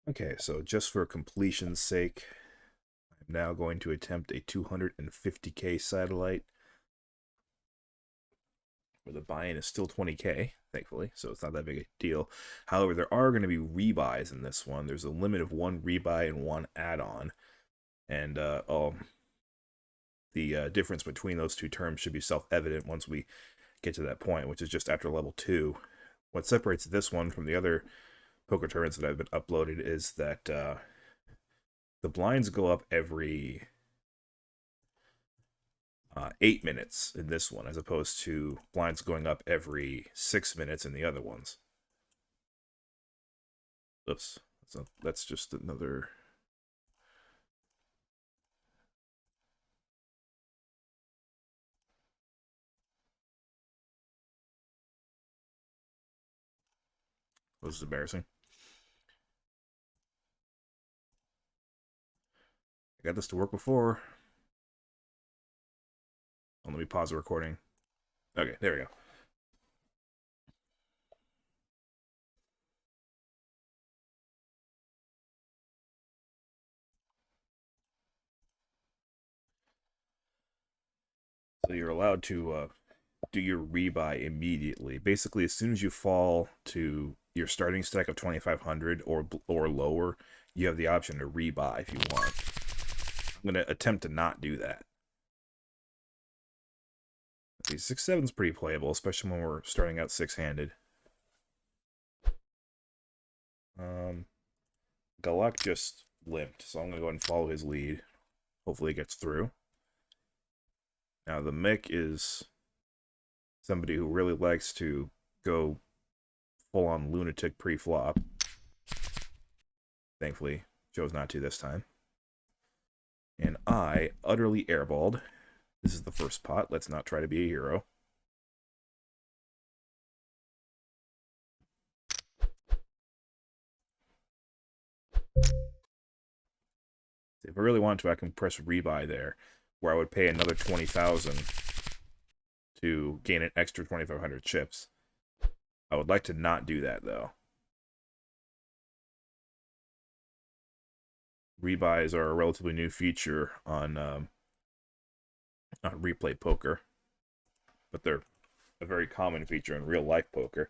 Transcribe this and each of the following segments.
Okay, so just for completion's sake, I'm now going to attempt a 250k satellite, where the buy-in is still 20k, thankfully, so it's not that big a deal. However, there are going to be rebuys in this one. There's a limit of 1 rebuy and 1 add-on, and the difference between those two terms should be self-evident once we get to that point, which is just after level 2. What separates this one from the other poker tournaments that have been uploaded is that the blinds go up every 8 minutes in this one, as opposed to blinds going up every 6 minutes in the other ones. Oops, that's just another. This is embarrassing. I got this to work before. Oh, let me pause the recording. Okay, there we go. So you're allowed to do your rebuy immediately. Basically, as soon as you fall to your starting stack of 2,500 or lower, you have the option to rebuy if you want. I'm going to attempt to not do that. The 6-7 is pretty playable, especially when we're starting out 6-handed. Galak just limped, so I'm going to go ahead and follow his lead. Hopefully it gets through. Now, the Mick is somebody who really likes to go full-on lunatic pre-flop. Thankfully, chose not to this time. And I utterly airballed. This is the first pot. Let's not try to be a hero. If I really want to, I can press rebuy there, where I would pay another 20,000 to gain an extra 2,500 chips. I would like to not do that, though. Rebuys are a relatively new feature on replay poker, but they're a very common feature in real life poker.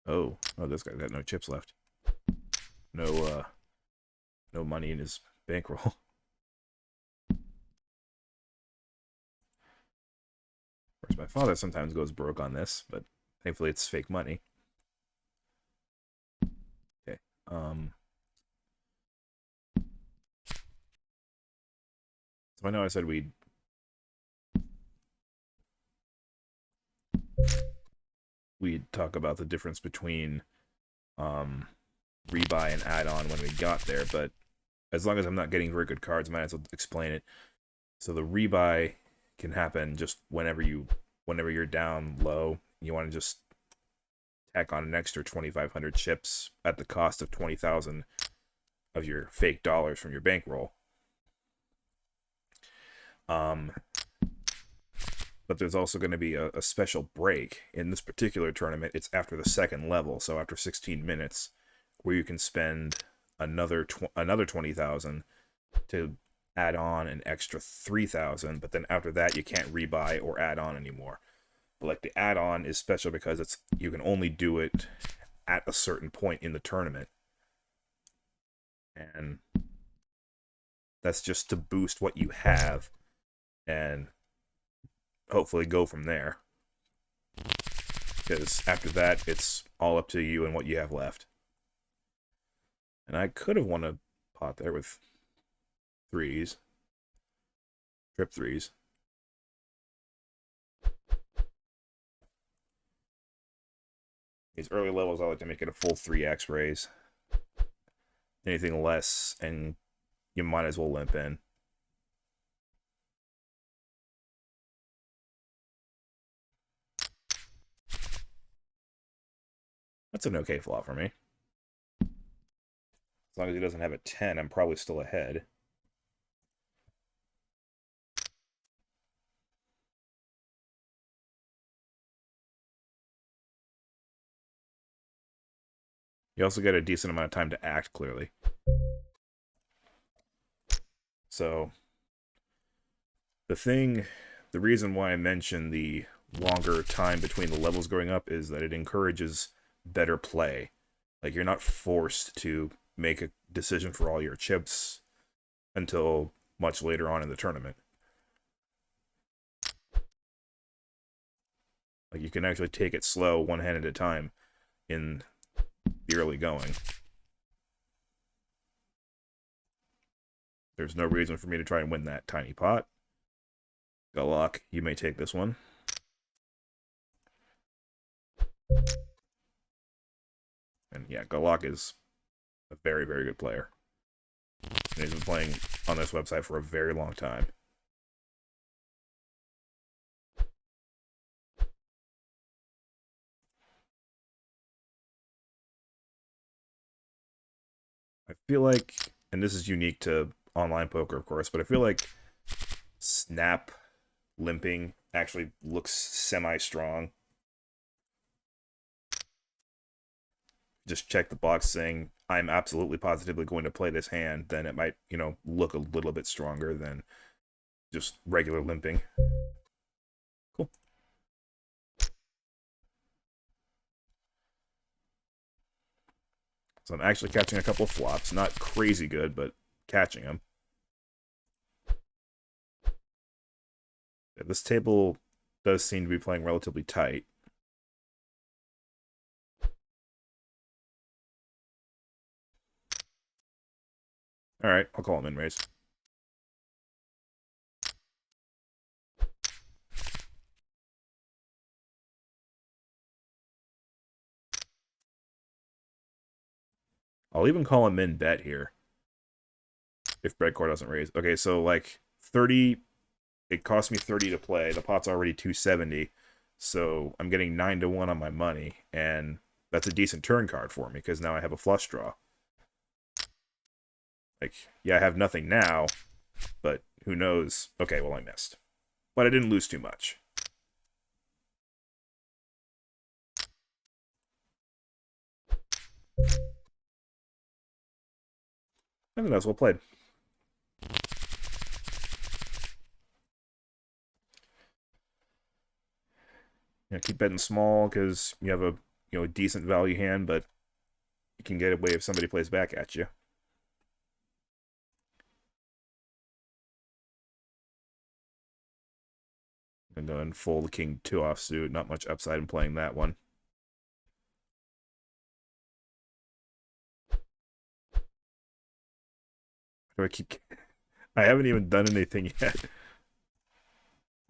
Oh, this guy's got no chips left. No money in his bankroll. Of course, my father sometimes goes broke on this, but thankfully it's fake money. Okay. So I know I said we'd talk about the difference between rebuy and add-on when we got there, but as long as I'm not getting very good cards, I might as well explain it. So the rebuy can happen just whenever you're down low. You want to just tack on an extra 2,500 chips at the cost of 20,000 of your fake dollars from your bankroll. But there's also going to be a special break in this particular tournament. It's after the second level, so after 16 minutes, where you can spend another 20,000 to add on an extra 3,000. But then after that, you can't rebuy or add on anymore. But like the add on is special because you can only do it at a certain point in the tournament, and that's just to boost what you have and hopefully go from there. Because after that, it's all up to you and what you have left. And I could have won a pot there with threes. Trip threes. These early levels, I like to make it a full 3x raise. Anything less, and you might as well limp in. That's an okay flop for me. As long as he doesn't have a 10, I'm probably still ahead. You also get a decent amount of time to act, clearly. So, the reason why I mentioned the longer time between the levels going up is that it encourages better play. Like, you're not forced to make a decision for all your chips until much later on in the tournament. Like, you can actually take it slow, one hand at a time, in the early going. There's no reason for me to try and win that tiny pot. Galak, you may take this one. And yeah, Galak is a very, very good player. And he's been playing on this website for a very long time. I feel like, and this is unique to online poker, of course, but I feel like snap limping actually looks semi-strong. Just check the box saying, I'm absolutely positively going to play this hand, then it might, look a little bit stronger than just regular limping. Cool. So I'm actually catching a couple of flops. Not crazy good, but catching them. Yeah, this table does seem to be playing relatively tight. Alright, I'll call him in raise. I'll even call him in bet here. If Breadcore doesn't raise. Okay, so like 30, it cost me 30 to play. The pot's already 270. So I'm getting 9-1 on my money. And that's a decent turn card for me because now I have a flush draw. Like, yeah, I have nothing now, but who knows? Okay, well, I missed. But I didn't lose too much. I think that's well played. Keep betting small because you have a decent value hand, but you can get away if somebody plays back at you. And then fold king 2 offsuit. Not much upside in playing that one. I haven't even done anything yet.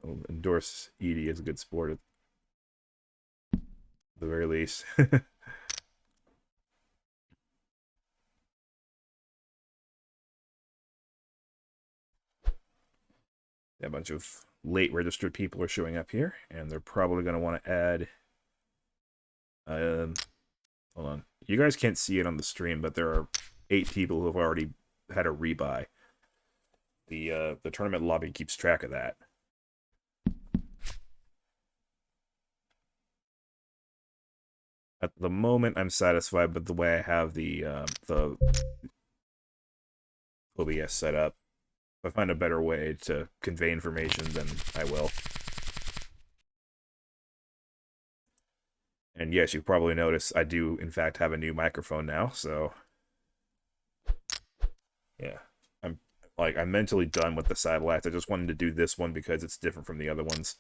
I'll endorse Edie as a good sport at the very least. A bunch of late registered people are showing up here, and they're probably going to want to add. Hold on. You guys can't see it on the stream, but there are 8 people who have already had a rebuy. The tournament lobby keeps track of that. At the moment, I'm satisfied with the way I have the OBS set up. If I find a better way to convey information, then I will. And yes, you probably noticed I do, in fact, have a new microphone now, so... Yeah. I'm mentally done with the satellites. I just wanted to do this one because it's different from the other ones.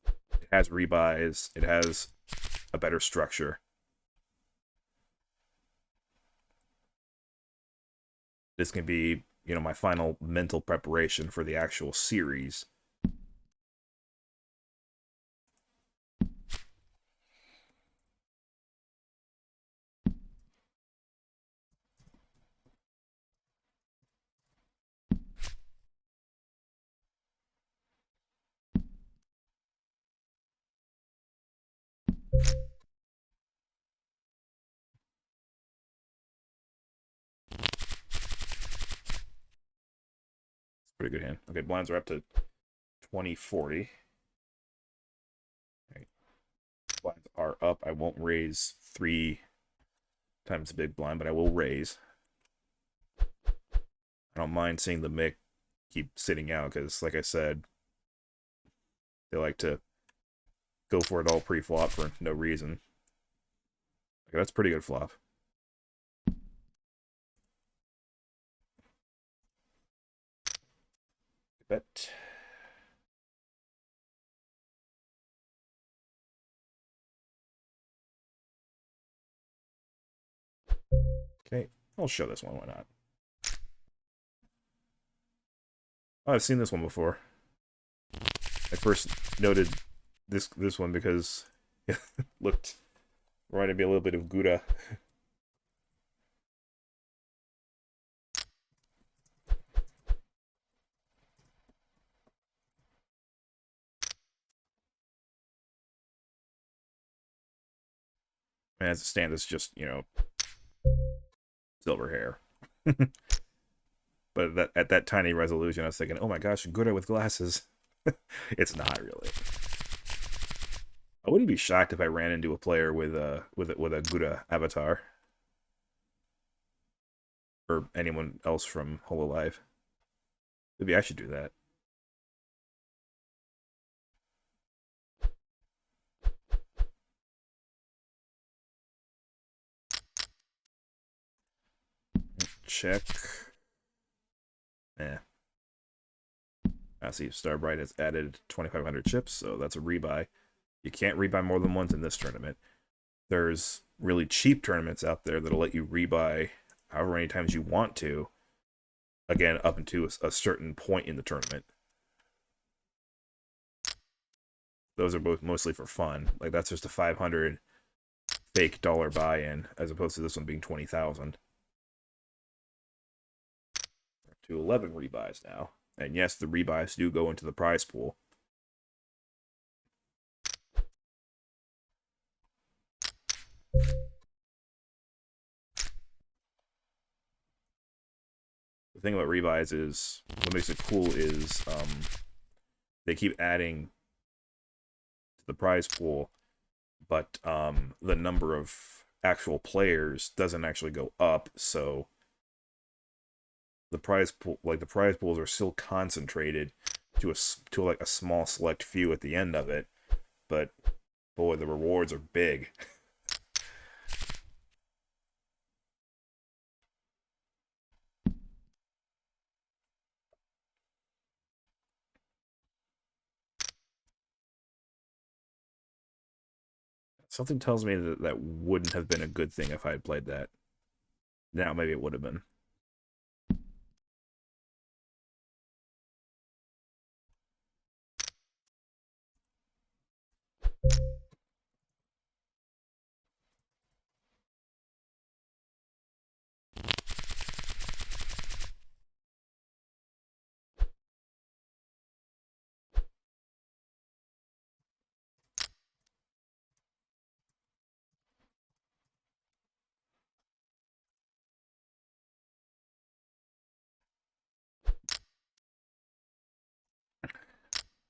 It has rebuys. It has a better structure. This can be, my final mental preparation for the actual series. Pretty good hand. Okay, blinds are up to 2040. Right. Blinds are up. I won't raise 3 times the big blind, but I will raise. I don't mind seeing the mic keep sitting out because, like I said, they like to go for it all pre-flop for no reason. Okay, that's pretty good flop. Bet. Okay, I'll show this one. Why not? Oh, I've seen this one before. I first noted this one because it looked reminded me a little bit of Gouda. And as it stands, it's just, silver hair. But at that tiny resolution, I was thinking, oh my gosh, Gouda with glasses. It's not really. I wouldn't be shocked if I ran into a player with a Gouda avatar, or anyone else from Hololive. Maybe I should do that. Check. Eh. I see Starbright has added 2,500 chips, so that's a rebuy. You can't rebuy more than once in this tournament. There's really cheap tournaments out there that'll let you rebuy however many times you want to. Again, up into a certain point in the tournament. Those are both mostly for fun. Like, that's just a 500 fake dollar buy-in, as opposed to this one being 20,000. To 11 rebuys now. And yes, the rebuys do go into the prize pool. The thing about rebuys is, what makes it cool is they keep adding to the prize pool, but the number of actual players doesn't actually go up, so the prize pool, like the prize pools, are still concentrated to like a small select few at the end of it, but boy, the rewards are big. Something tells me that that wouldn't have been a good thing if I had played that. Now maybe it would have been.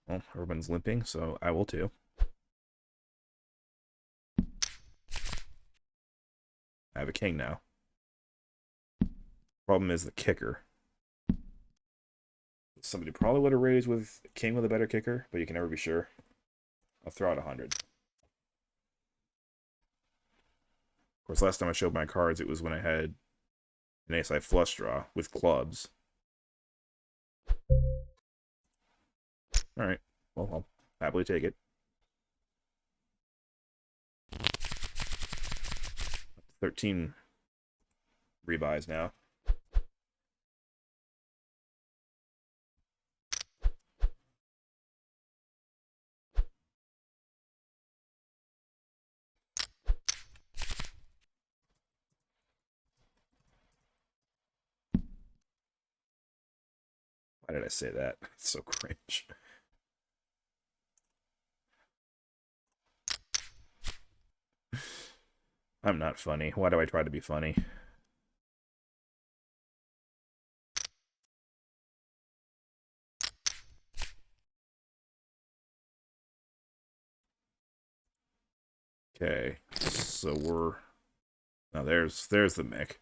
Well, everyone's limping, so I will too. I have a king now. Problem is the kicker. Somebody probably would have raised with a king with a better kicker, but you can never be sure. I'll throw out 100. Of course, last time I showed my cards, it was when I had an ace-high flush draw with clubs. Alright, well, I'll happily take it. 13 rebuys now. Why did I say that? It's so cringe. I'm not funny. Why do I try to be funny? Okay, so we're Now there's the Mick.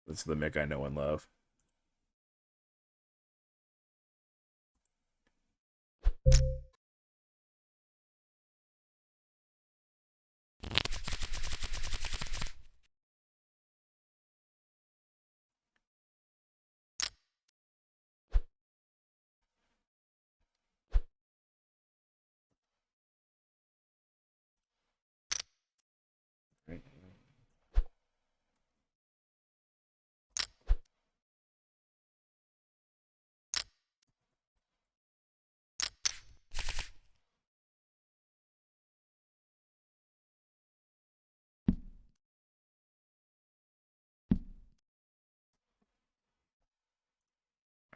That's the Mick I know and love.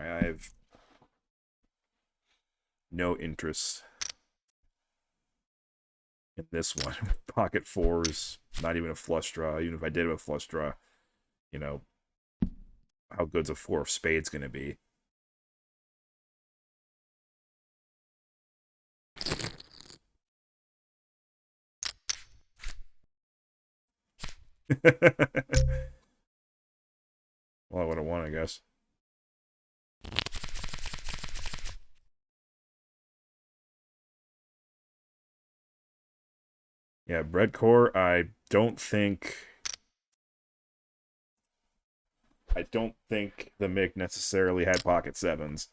I have no interest in this one. Pocket fours, not even a flush draw. Even if I did have a flush draw, you know, how good's a four of spades going to be? Well, I would have won, I guess. Yeah, breadcore, I don't think the MiG necessarily had pocket sevens.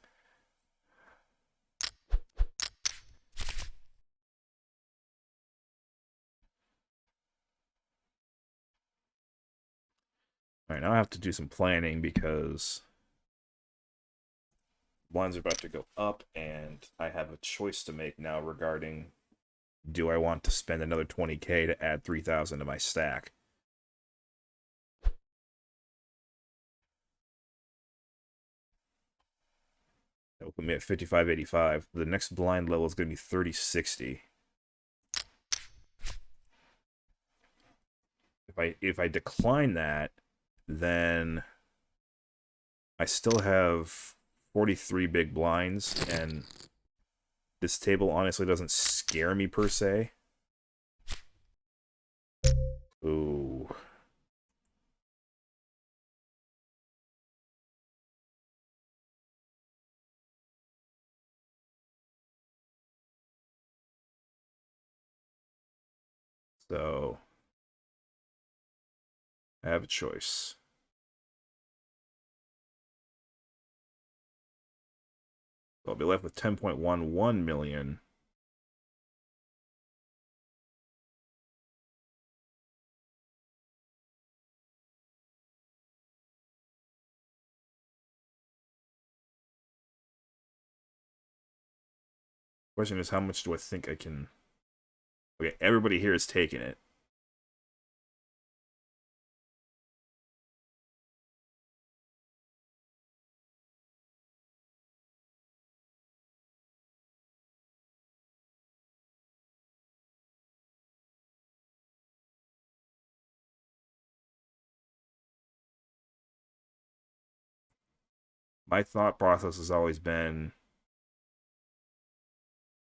Alright, now I have to do some planning because blinds are about to go up, and I have a choice to make now regarding, do I want to spend another 20k to add 3,000 to my stack? That will put me at 55.85. The next blind level is going to be 30.60. If I decline that, then I still have 43 big blinds, and this table honestly doesn't scare me per se. Ooh. So I have a choice. So I'll be left with 10.11 million. Question is, how much do I think I can... Okay, everybody here is taking it. My thought process has always been,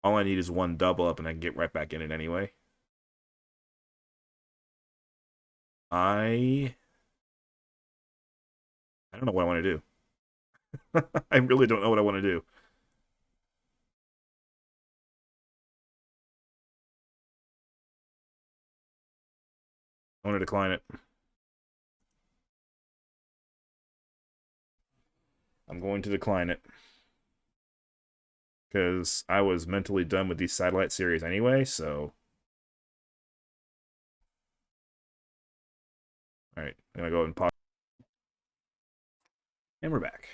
all I need is one double up and I can get right back in it anyway. I don't know what I want to do. I really don't know what I want to do. I want to decline it. I'm going to decline it. Because I was mentally done with these satellite series anyway, so... Alright, I'm going to go and pop. And we're back.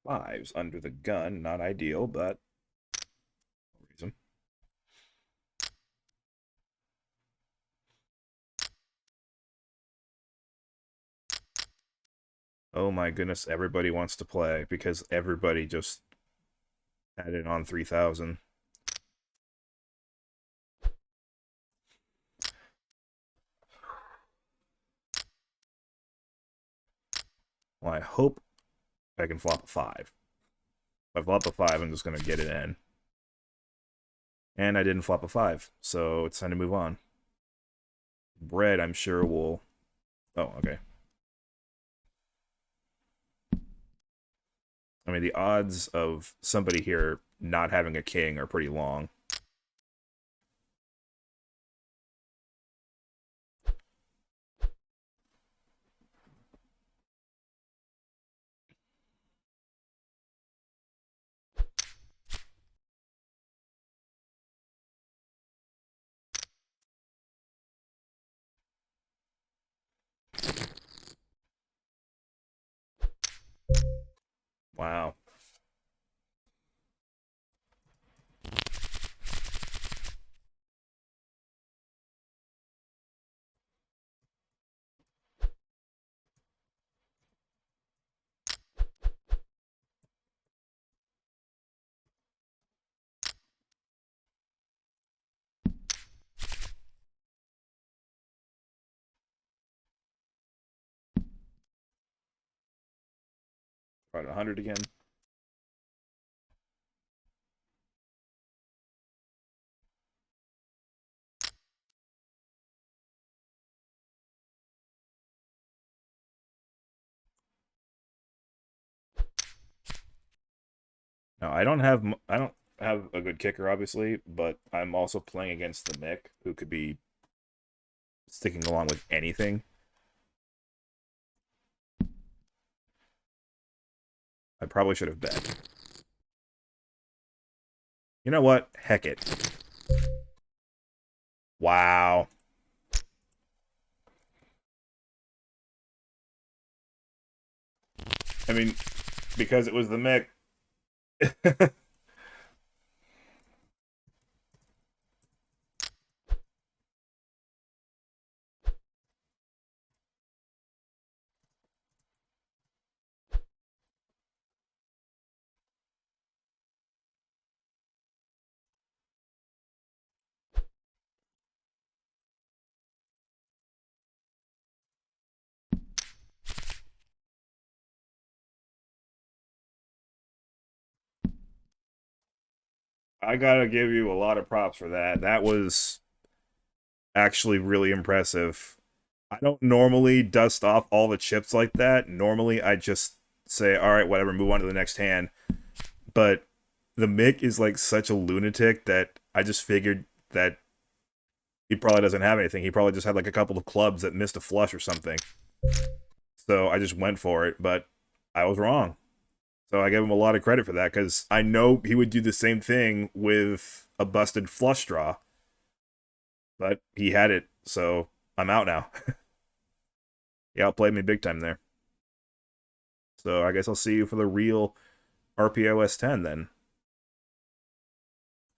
Fives under the gun, not ideal, but... reason. Oh my goodness, everybody wants to play, because everybody just added on 3,000. Well, I hope I can flop a 5. If I flop a 5, I'm just going to get it in. And I didn't flop a 5, so it's time to move on. Bread, I'm sure, will... Oh, okay. I mean, the odds of somebody here not having a king are pretty long. Wow. Right, 100 again. Now, I don't have a good kicker, obviously, but I'm also playing against the Mick, who could be sticking along with anything. I probably should have bet. You know what? Heck it. Wow. I mean, because it was the Mick. I gotta give you a lot of props for that. That was actually really impressive. I don't normally dust off all the chips like that. Normally, I just say, all right, whatever, move on to the next hand. But the Mick is like such a lunatic that I just figured that he probably doesn't have anything. He probably just had like a couple of clubs that missed a flush or something. So I just went for it, but I was wrong. So I give him a lot of credit for that because I know he would do the same thing with a busted flush draw, but he had it, so I'm out now. He outplayed me big time there. So I guess I'll see you for the real RPOS 10 then.